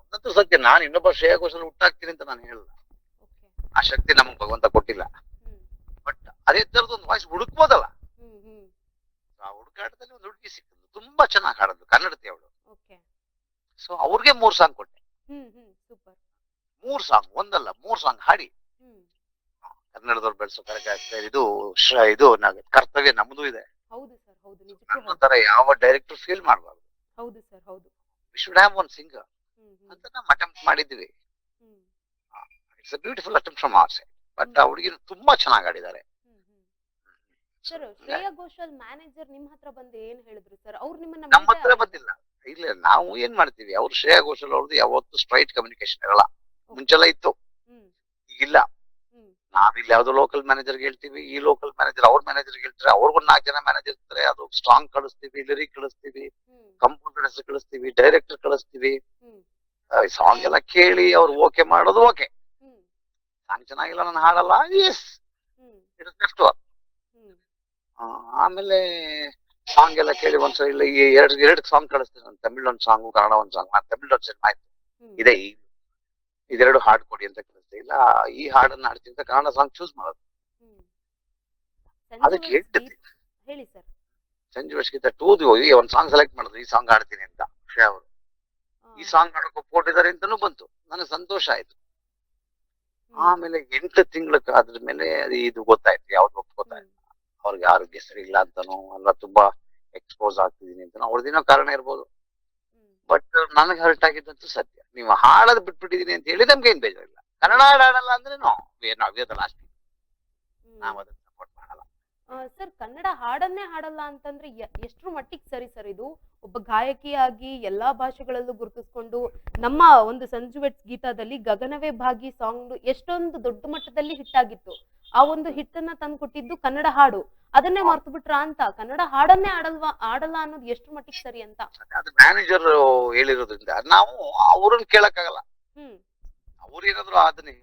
ಒಂದಂತೂ ಸತ್ಯ, ನಾನು ಇನ್ನೊಬ್ಬ ಶ್ರೇಯಾ ಘೋಷಾಲ್ ಹುಟ್ಟಾಕ್ತೀನಿ ಅಂತ ನಾನು ಹೇಳಲ್ಲ. ಆ ಶಕ್ತಿ ನಮಗ್ ಭಗವಂತ ಕೊಟ್ಟಿಲ್ಲ. ಬಟ್ ಅದೇ ತರದ್ ಒಂದು ವಾಯ್ಸ್ ಹುಡುಕ್ಬೋದಲ್ಲ. ಆ ಹುಡುಕಾಟದಲ್ಲಿ ಒಂದು ಹುಡುಗಿ ಸಿಕ್ಕಿದ್ಲು, ತುಂಬಾ ಚೆನ್ನಾಗಿ ಹಾಡೋದು, ಕನ್ನಡತಿ ಅವಳು. ಸೊ ಅವ್ರಿಗೆ 3 ಸಾಂಗ್ ಕೊಟ್ಟೆ. 3 ಸಾಂಗ್, ಒಂದಲ್ಲ 3 ಸಾಂಗ್ ಹಾಡಿ ಕನ್ನಡದವ್ರು ಬೆಳೆಸೋ ಇದು ಕರ್ತವ್ಯ ನಮ್ದು ಇದೆ. ನನ್ನ ತರ ಯಾವ ಡೈರೆಕ್ಟರ್ ಫೀಲ್ ಮಾಡಬಾರ್ದು. We should have one singer ಅಂತ ನಾವು ಅಟೆಂಪ್ಟ್ ಮಾಡಿದ್ವಿ. It's a beautiful attempt from our side. But ಆ ಹುಡುಗಿರು ತುಂಬಾ ಚೆನ್ನಾಗಿ ಆಡಿದ್ದಾರೆ. ಸರ್, ಶ್ರೇಯಾ ಘೋಷಾಲ್ ಮ್ಯಾನೇಜರ್ ನಿಮ್ ಹತ್ರ ಬಂದು ಏನ್ ಹೇಳಿದ್ರು ಸರ್? ಅವ್ರು ನಿಮ್ಮನ್ನ ನಮ್ಮ ಹತ್ರ ಬಂದಿಲ್ಲ. ಇಲ್ಲ, ನಾವು ಏನ್ ಮಾಡ್ತೀವಿ, ಅವ್ರು ಶ್ರೇಯಾ ಘೋಷಾಲ್ ಅವ್ರದ್ದು ಯಾವತ್ತು ಸ್ಟ್ರೈಟ್ ಕಮ್ಯುನಿಕೇಶನ್ ಇರಲ್ಲ. ಮುಂಚೆಲ್ಲ ಇತ್ತು, ಈಗಿಲ್ಲ. ನಾವಿಲ್ಲಿ ಯಾವ್ದೋ ಲೋಕಲ್ ಮ್ಯಾನೇಜರ್ ಹೇಳ್ತೀವಿ, ಈ ಲೋಕಲ್ ಮ್ಯಾನೇಜರ್ ಅವ್ರ ಮ್ಯಾನೇಜರ್ ಹೇಳ್ತಾರೆ, ಅವ್ರಿಗೂ 4 ಜನ ಮ್ಯಾನೇಜರ್ ಇರ್ತಾರೆ. ಅದು ಸಾಂಗ್ ಕಳಿಸ್ತೀವಿ, ಲಿರಿಕ್ ಕಳಿಸ್ತೀವಿ, ಕಂಪೋಸರ್ ಹೆಸರು ಕಳಿಸ್ತೀವಿ, ಡೈರೆಕ್ಟರ್ ಕಳಿಸ್ತೀವಿ. ಸಾಂಗ್ ಎಲ್ಲ ಕೇಳಿ ಅವ್ರು ಓಕೆ ಮಾಡೋದು ಓಕೆ. ಸಾಂಗ್ ಚೆನ್ನಾಗಿಲ್ಲ, ನಾನು ಹಾಡಲ್ಲ, yes it is next work. ಆಮೇಲೆ ಸಾಂಗ್ ಎಲ್ಲ ಕೇಳಿ ಒಂದ್ಸಲ ಇಲ್ಲ, ಈ ಎರಡು ಸಾಂಗ್ ಕಳಿಸ್ತೀನಿ. ನಾನು ತಮಿಳ್ ಒಂದು ಸಾಂಗು, ಕನ್ನಡ ಒಂದು ಸಾಂಗ್. ನಾನು ತಮಿಳ್ ಒಂದು ಸಿನಿಮಾ ಆಯ್ತು ಇದೆ, ಇದೆರಡು ಹಾಡು ಕೊಡಿ ಅಂತ ಕಳಿಸ್ದೆ. ಇಲ್ಲ, ಈ ಹಾಡನ್ನ ಹಾಡ್ತೀನಿ ಅಂತ ಕನ್ನಡ ಸಾಂಗ್ ಚೂಸ್ ಮಾಡೋದು. ಅದಕ್ಕೆ ಹೇಳಿ ಸರ್. ಸಂಜು ವರ್ಷಕ್ಕಿಂತ ಟೂದು ಒಂದು ಸಾಂಗ್ ಸೆಲೆಕ್ಟ್ ಮಾಡಿದ್ರು, ಈ ಸಾಂಗ್ ಆಡ್ತೀನಿ ಅಂತ ಶ್ರೇಯಾ ಅವರು. ಈ ಸಾಂಗ್ ಆಡೋಕೆ ಒಪ್ಕೊಂಡಿದ್ದಾರೆ ಅಂತಾನೂ ಬಂತು, ನನಗೆ ಸಂತೋಷ ಆಯ್ತು. ಆಮೇಲೆ 8 ತಿಂಗಳ ಅದ್ರ ಮೇಲೆ ಇದು ಗೊತ್ತಾಯ್ತು, ಯಾವ್ದು ಗೊತ್ತಾಯ್ತು, ಅವ್ರಿಗೆ ಆರೋಗ್ಯ ಸರಿ ಇಲ್ಲ ಅಂತಾನೋ ಅಲ್ಲ ತುಂಬಾ ಎಕ್ಸ್ಪೋಸ್ ಆಗ್ತಿದೀನಿ ಅಂತ ಅವ್ರದಿನೋ ಕಾರಣ ಇರ್ಬೋದು. ಬಟ್ ನನಗೆ ಹರ್ಟ್ ಆಗಿದ್ದಂತೂ ಸತ್ಯ. ನೀವು ಹಾಡೋದು ಬಿಟ್ಬಿಟ್ಟಿದೀನಿ ಅಂತ ಹೇಳಿ ನಮ್ಗೆ ಏನ್ ಬೇಜಾರಿಲ್ಲ. ಕನ್ನಡ ಹಾಡಲ್ಲ ಅಂದ್ರೆ ಲಾಸ್ಟ್ ನಾವ್ ಅದನ್ನ ಸಪೋರ್ಟ್ ಮಾಡಲ್ಲ. ಸರ್, ಕನ್ನಡ ಹಾಡನ್ನೇ ಹಾಡಲ್ಲ ಅಂತಂದ್ರೆ ಎಷ್ಟ್ರ ಮಟ್ಟಿಗೆ ಸರಿ ಸರ್? ಇದು ಒಬ್ಬ ಗಾಯಕಿಯಾಗಿ ಎಲ್ಲಾ ಭಾಷೆಗಳಲ್ಲೂ ಗುರುತಿಸ್ಕೊಂಡು ನಮ್ಮ ಒಂದು ಸಂಜು ವೆಟ್ಸ್ ಗೀತಾದಲ್ಲಿ ಗಗನವೇ ಭಾಗಿ ಸಾಂಗ್ ಎಷ್ಟೊಂದು ದೊಡ್ಡ ಮಟ್ಟದಲ್ಲಿ ಹಿಟ್ ಆಗಿತ್ತು. ಆ ಒಂದು ಹಿಟ್ಟನ್ನ ತಂದು ಕೊಟ್ಟಿದ್ದು ಕನ್ನಡ ಹಾಡು, ಅದನ್ನೇ ಮರ್ತು ಬಿಟ್ರ ಅಂತ. ಕನ್ನಡ ಹಾಡನ್ನೇ ಆಡಲ್ಲ ಅನ್ನೋದು ಎಷ್ಟ್ರ ಮಟ್ಟಿಗೆ ಸರಿ ಅಂತ ಅದು ಮ್ಯಾನೇಜರ್ ಹೇಳಿರೋದ್ರಿಂದ ನಾವು ಅವ್ರನ್ನ ಕೇಳಕ್ಕಾಗಲ್ಲ. ಅವ್ರೇನಾದ್ರು ಅದನ್ನೇ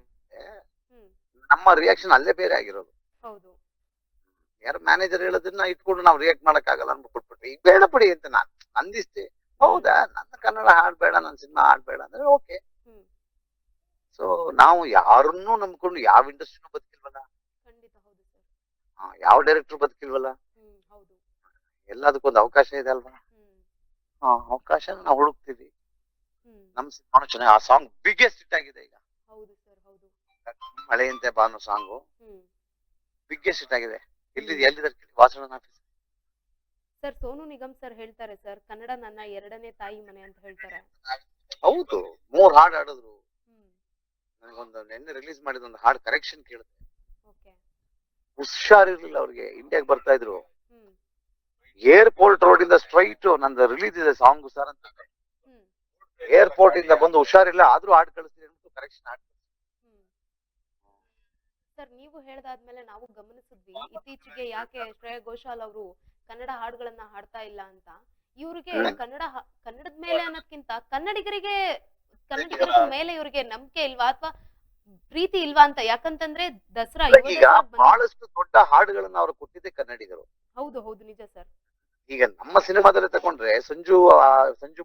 ನಮ್ಮ ರಿಯಾಕ್ಷನ್ ಅಲ್ಲೇ ಬೇರೆ ಆಗಿರೋದು. ಹೌದು, ಯಾರು ಮ್ಯಾನೇಜರ್ ಹೇಳೋದನ್ನ ಇಟ್ಕೊಂಡು ನಾವು ರಿಯಾಕ್ಟ್ ಮಾಡಕ್ಕಾಗಲ್ಲ ಅನ್ಬಿಟ್ಬಿಟ್ರಿ. ಈಗ ಬೇಡ ಬಿಡಿ ಅಂತ ನಾನು ಅಂದಿಸ್ತೆ. ಹೌದಾ, ನನ್ನ ಕನ್ನಡ ಹಾಡ್ಬೇಡ, ನನ್ನ ಸಿನಿಮಾ ಹಾಡ್ಬೇಡ ಅಂದ್ರೆ ಓಕೆ. ಸೊ ನಾವು ಯಾರನ್ನೂ ನಂಬ್ಕೊಂಡು ಯಾವ ಇಂಡಸ್ಟ್ರಿನೂ ಬದುಕಿಲ್ವಲ್ಲ, ಖಂಡಿತ. ಹೌದು ಸರ್. ಯಾವ ಡೈರೆಕ್ಟರ್ ಬದುಕಿಲ್ವಲ್ಲ, ಹೌದು. ಎಲ್ಲದಕ್ಕೊಂದು ಅವಕಾಶ ಇದೆ ಅಲ್ವಾ? ಅವಕಾಶ ನಾವು ಹುಡುಕ್ತೀವಿ. ನಮ್ ಸಿನಿಮಾನು ಚೆನ್ನಾಗಿ, ಆ ಸಾಂಗ್ ಬಿಗ್ಗೆಸ್ಟ್ ಹಿಟ್ ಆಗಿದೆ ಈಗ. ಹೌದು ಸರ್, ಹೌದು. ಮಳೆಯಂತೆ ಬಾನು ಸಾಂಗು ಬಿಗ್ಗೆಸ್ಟ್ ಹಿಟ್ ಆಗಿದೆ. ಎಲ್ಲಿದ್ದಾರೆ ವಾಸನ office sir. Sonu Nigam sir ಹೇಳ್ತಾರೆ ಸರ್, ಕನ್ನಡ ನನ್ನ 2ನೇ ತಾಯಿ ಮನೆ ಅಂತ ಹೇಳ್ತಾರೆ. ಹೌದು, 3 ಹಾಡು ಹಾಡಿದ್ರು. ನನಗೊಂದು ನೆನ್ನೆ ರಿಲೀಸ್ ಮಾಡಿದ ಒಂದು ಹಾಡು ಕರೆಕ್ಷನ್ ಕೇಳಿದೆ. ಹುಷಾರಿರ್ಲಿಲ್ಲ ಅವ್ರಿಗೆ, ಇಂಡಿಯಾಗೆ ಬರ್ತಾ ಇದ್ರು. ಏರ್ಪೋರ್ಟ್ ರೋಡ್ ಇಂದ ಸ್ಟ್ರೈಟ್ ನಂದು ರಿಲೀಸ್ ಇದೆ ಸಾಂಗ್ ಸರ್ ಅಂತ. ಏರ್ಪೋರ್ಟ್ ಇಂದ ಬಂದು ಹುಷಾರಿಲ್ಲ ಆದ್ರೂ ಹಾಡು ಕಳಿಸ್ತೀನಿ ಅಂದ್ಬಿಟ್ಟು ಕರೆಕ್ಷನ್ ಹಾಡು. ಸರ್, ನೀವು ಹೇಳ್ದಾದ್ಮೇಲೆ ನಾವು ಗಮನಿಸಿದ್ವಿ, ಇತ್ತೀಚೆಗೆ ಯಾಕೆ ಶ್ರೇಯಾ ಘೋಷಾಲ್ ಅವರು ಕನ್ನಡ ಹಾಡುಗಳನ್ನ ಹಾಡ್ತಾ ಇಲ್ಲ ಅಂತ. ಇವ್ರಿಗೆ ಕನ್ನಡದ ಮೇಲೆ ಅನ್ನೋದ್ಕಿಂತ ಕನ್ನಡಿಗರ ಮೇಲೆ ಇವ್ರಿಗೆ ನಂಬಿಕೆ ಇಲ್ವಾ ಅಥವಾ ಪ್ರೀತಿ ಇಲ್ವಾ ಅಂತ? ಯಾಕಂತಂದ್ರೆ ದಸರಾ ಈಗ ಬಹಳಷ್ಟು ದೊಡ್ಡ ಹಾಡುಗಳನ್ನ ಅವ್ರು ಕೊಟ್ಟಿದ್ದೆ ಕನ್ನಡಿಗರು. ಹೌದು ಹೌದು, ನಿಜ ಸರ್. ಈಗ ನಮ್ಮ ಸಿನಿಮಾದಲ್ಲಿ ತಗೊಂಡ್ರೆ ಸಂಜು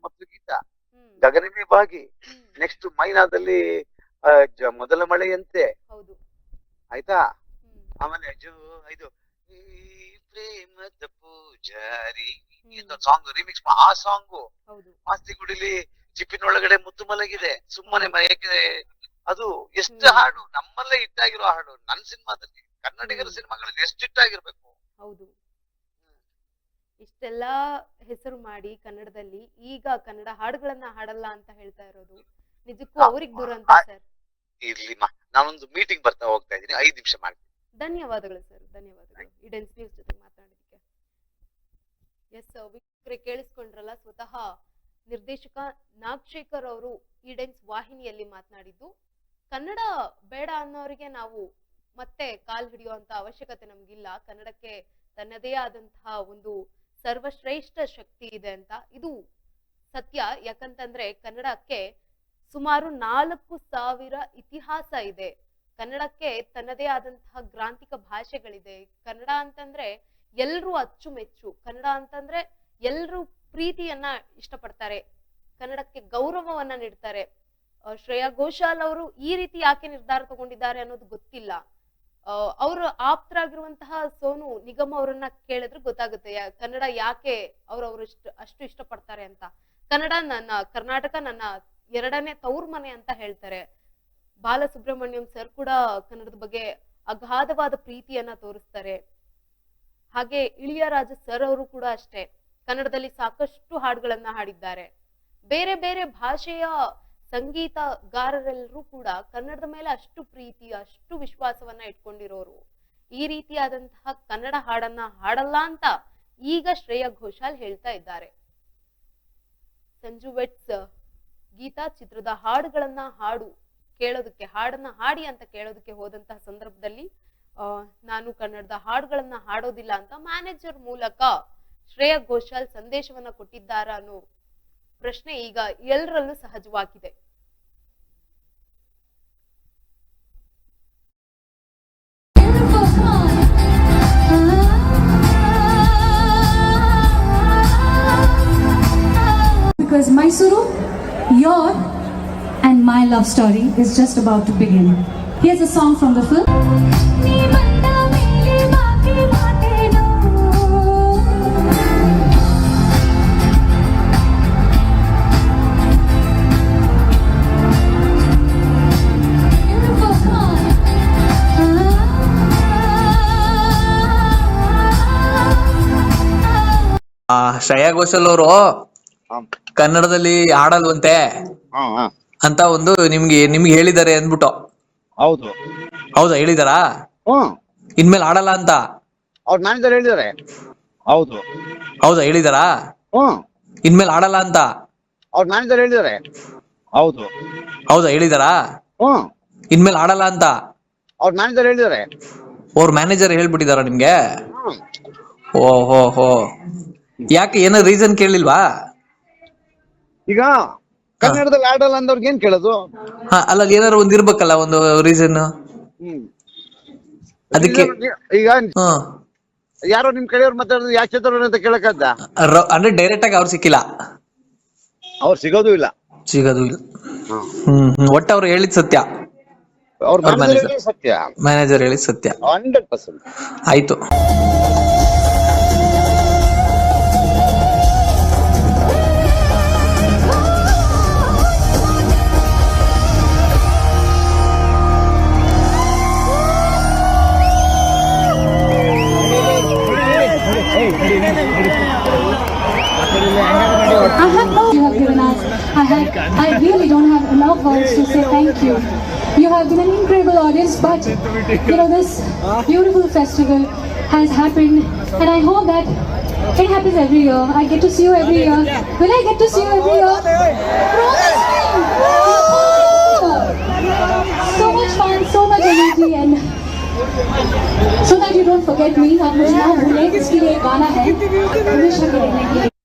ಮತ್ತು ಗೀತಾ, ಗಗನವೇ ಭಾಗಿ, ನೆಕ್ಸ್ಟ್ ಮೈನಾದಲ್ಲಿ ಮೊದಲ ಮಳೆಯಂತೆ, ಹೌದು ಆಯ್ತಾ. ಆಮೇಲೆ ಇದು ಈ ಪ್ರೇಮದ ಪೂಜಾರಿ ಸಾಂಗ್ ರಿಮಿಕ್ಸ್, ಆ ಸಾಂಗು ಮಾಸ್ತಿ ಗುಡಿಲಿ ಚಿಪ್ಪಿನೊಳಗಡೆ ಮುತ್ತು ಮಲಗಿದೆ ಸುಮ್ಮನೆ ಮರೆಯಕ್ಕೆ, ಅದು ಎಷ್ಟು ಹಾಡು ನಮ್ಮಲ್ಲೇ ಹಿಟ್ಟಾಗಿರೋ ಹಾಡು. ನನ್ನ ಸಿನಿಮಾದಲ್ಲಿ, ಕನ್ನಡಿಗರ ಸಿನಿಮಾಗಳಲ್ಲಿ ಎಷ್ಟು ಹಿಟ್ಟಾಗಿರ್ಬೇಕು. ಹೌದು, ಇಷ್ಟೆಲ್ಲಾ ಹೆಸರು ಮಾಡಿ ಕನ್ನಡದಲ್ಲಿ ಈಗ ಕನ್ನಡ ಹಾಡುಗಳನ್ನ ಹಾಡಲ್ಲ ಅಂತ ಹೇಳ್ತಾ ಇರೋದು ನಿಜಕ್ಕೂ ಅವ್ರಿಗೆ ದುರಂತ ಸರ್. ಇರ್ಲಿಮ್ಮ, ನಾನೊಂದು ಮೀಟಿಂಗ್ ಬರ್ತಾ ಹೋಗ್ತಾ ಇದ್ದೀನಿ, 5 ನಿಮಿಷ ಮಾಡ್ತೀನಿ. ಧನ್ಯವಾದಗಳು ಸರ್, ಧನ್ಯವಾದಗಳು ಈಡೆನ್ಸ್ ನ್ಯೂಸ್ ಜೊತೆ ಮಾತನಾಡಿದಕ್ಕೆ. ಎಸ್ ವೀಕ್ಷಕರೇ, ಕೇಳಿಸ್ಕೊಂಡ್ರಲ್ಲ, ಸ್ವತಃ ನಿರ್ದೇಶಕ ನಾಗಶೇಖರ್ ಅವರು ಈಡೆನ್ಸ್ ವಾಹಿನಿಯಲ್ಲಿ ಮಾತನಾಡಿದ್ದು. ಕನ್ನಡ ಬೇಡ ಅನ್ನೋರಿಗೆ ನಾವು ಮತ್ತೆ ಕಾಲ್ ಹಿಡಿಯುವಂತ ಅವಶ್ಯಕತೆ ನಮ್ಗಿಲ್ಲ. ಕನ್ನಡಕ್ಕೆ ತನ್ನದೇ ಆದಂತಹ ಒಂದು ಸರ್ವಶ್ರೇಷ್ಠ ಶಕ್ತಿ ಇದೆ ಅಂತ. ಇದು ಸತ್ಯ. ಯಾಕಂತಂದ್ರೆ ಕನ್ನಡಕ್ಕೆ ಸುಮಾರು 4,000 ಇತಿಹಾಸ ಇದೆ. ಕನ್ನಡಕ್ಕೆ ತನ್ನದೇ ಆದಂತಹ ಗ್ರಾಂಥಿಕ ಭಾಷೆಗಳಿದೆ. ಕನ್ನಡ ಅಂತಂದ್ರೆ ಎಲ್ರೂ ಅಚ್ಚುಮೆಚ್ಚು. ಕನ್ನಡ ಅಂತಂದ್ರೆ ಎಲ್ರೂ ಪ್ರೀತಿಯನ್ನ ಇಷ್ಟಪಡ್ತಾರೆ, ಕನ್ನಡಕ್ಕೆ ಗೌರವವನ್ನ ನೀಡ್ತಾರೆ. ಶ್ರೇಯಾ ಘೋಷಾಲ್ ಅವರು ಈ ರೀತಿ ಯಾಕೆ ನಿರ್ಧಾರ ತಗೊಂಡಿದ್ದಾರೆ ಅನ್ನೋದು ಗೊತ್ತಿಲ್ಲ. ಅವರು ಆಪ್ತರಾಗಿರುವಂತಹ ಸೋನು ನಿಗಮ್ ಅವರನ್ನ ಕೇಳಿದ್ರೆ ಗೊತ್ತಾಗುತ್ತೆ ಕನ್ನಡ ಯಾಕೆ ಅವ್ರವ್ರು ಅಷ್ಟು ಇಷ್ಟಪಡ್ತಾರೆ ಅಂತ. ಕರ್ನಾಟಕ ನನ್ನ 2ನೇ ತವರು ಮನೆ ಅಂತ ಹೇಳ್ತಾರೆ. ಬಾಲಸುಬ್ರಹ್ಮಣ್ಯಂ ಸರ್ ಕೂಡ ಕನ್ನಡದ ಬಗ್ಗೆ ಅಗಾಧವಾದ ಪ್ರೀತಿಯನ್ನ ತೋರಿಸ್ತಾರೆ. ಹಾಗೆ ಇಳಿಯರಾಜ ಸರ್ ಅವರು ಕೂಡ ಅಷ್ಟೇ, ಕನ್ನಡದಲ್ಲಿ ಸಾಕಷ್ಟು ಹಾಡುಗಳನ್ನ ಹಾಡಿದ್ದಾರೆ. ಬೇರೆ ಬೇರೆ ಭಾಷೆಯ ಸಂಗೀತಗಾರರೆಲ್ಲರೂ ಕೂಡ ಕನ್ನಡದ ಮೇಲೆ ಅಷ್ಟು ಪ್ರೀತಿ, ಅಷ್ಟು ವಿಶ್ವಾಸವನ್ನ ಇಟ್ಕೊಂಡಿರೋರು. ಈ ರೀತಿಯಾದಂತಹ ಕನ್ನಡ ಹಾಡನ್ನ ಹಾಡಲ್ಲ ಅಂತ ಈಗ ಶ್ರೇಯಾ ಘೋಷಾಲ್ ಹೇಳ್ತಾ ಇದ್ದಾರೆ. ಸಂಜು ವೆಟ್ಸ್ ಗೀತಾ ಚಿತ್ರದ ಹಾಡುಗಳನ್ನ ಹಾಡನ್ನ ಹಾಡಿ ಅಂತ ಕೇಳೋದಕ್ಕೆ ಹೋದಂತಹ ಸಂದರ್ಭದಲ್ಲಿ ನಾನು ಕನ್ನಡದ ಹಾಡುಗಳನ್ನ ಹಾಡೋದಿಲ್ಲ ಅಂತ ಮ್ಯಾನೇಜರ್ ಮೂಲಕ ಶ್ರೇಯಾ ಘೋಷಾಲ್ ಸಂದೇಶವನ್ನ ಕೊಟ್ಟಿದ್ದಾರಾ ಅನ್ನೋ ಪ್ರಶ್ನೆ ಈಗ ಎಲ್ಲರಲ್ಲೂ ಸಹಜವಾಗಿದೆ. Because Mysuru, your and my love story is just about to begin. Here's a song from the film. Shreya Ghoshal ಅವರು ಕನ್ನಡದಲ್ಲಿ ಹಾಡಲ್ವಂತೆ ಅಂತ ಒಂದು ನಿಮ್ಗೆ ಹೇಳಿದ್ದಾರೆ ಅಂದ್ಬಿಟ್ಟು. ಹೌದು. ಹೌದಾ, ಹೇಳಿದಾರಾ? ಇನ್ಮೇಲೆ ಆಡಲ್ಲ ಅಂತ ಅವ್ರ ಮ್ಯಾನೇಜರ್ ಹೇಳಿದಾರೆ. ಹೌದು. ಹೌದಾ, ಹೇಳಿದಾರಾ? ಇನ್ಮೇಲೆ ಆಡಲ್ಲ ಅಂತ ಅವ್ರ ಮ್ಯಾನೇಜರ್ ಹೇಳಿದಾರೆ. ಹೌದು. ಹೌದಾ, ಹೇಳಿದಾರಾ? ಇನ್ಮೇಲೆ ಆಡಲ್ಲ ಅಂತ ಅವ್ರ ಮ್ಯಾನೇಜರ್ ಹೇಳಿದಾರೆ. ಅವ್ರ ಮ್ಯಾನೇಜರ್ ಹೇಳ್ಬಿಟ್ಟಿದಾರ ನಿಮ್ಗೆ? ಓಹೋ. ಯಾಕೆ, ಏನೋ ರೀಸನ್ ಕೇಳಿಲ್ವಾ? ಈಗ ಕನ್ನಡದಲ್ಲಿ ಆಡಲ್ಲ ಅಂದವ್ರಿಗೆ ಏನ್ ಕೇಳೋದು? ಅಲ್ಲ, ಏನಾರು ಒಂದ್ ಇರ್ಬೇಕಲ್ಲ, ಒಂದು ರೀಸನ್. ಅದಕ್ಕೆ ಈಗ ಯಾರೋ ನಿಮ್ ಕಡೆಯವ್ರು ಮಾತಾಡಿದ್ರು ಯಾಕೆ ಚೇತವ್ರು ಅಂತ ಕೇಳಕ್ಕಾದ? ಅಂದ್ರೆ ಡೈರೆಕ್ಟ್ ಆಗಿ ಅವ್ರು ಸಿಕ್ಕಿಲ್ಲ, ಅವ್ರು ಸಿಗೋದು ಇಲ್ಲ. ಒಟ್ಟು ಅವ್ರು ಹೇಳಿದ್ ಸತ್ಯ. ಅವ್ರ ಸತ್ಯ, ಮ್ಯಾನೇಜರ್ ಹೇಳಿದ್ ಸತ್ಯ. 100%. ಆಯ್ತು. I have no you have given us. I really don't have enough words to say thank you. You have been an incredible audience, but this beautiful festival has happened, and I hope that it happens every year. I get to see you every year. Will I get to see you every year? Promise me. So much fun, so much energy, and so that you don't forget me. आप मुझे ना भूलें, इसके लिए एक गाना है हमेशा के लिए।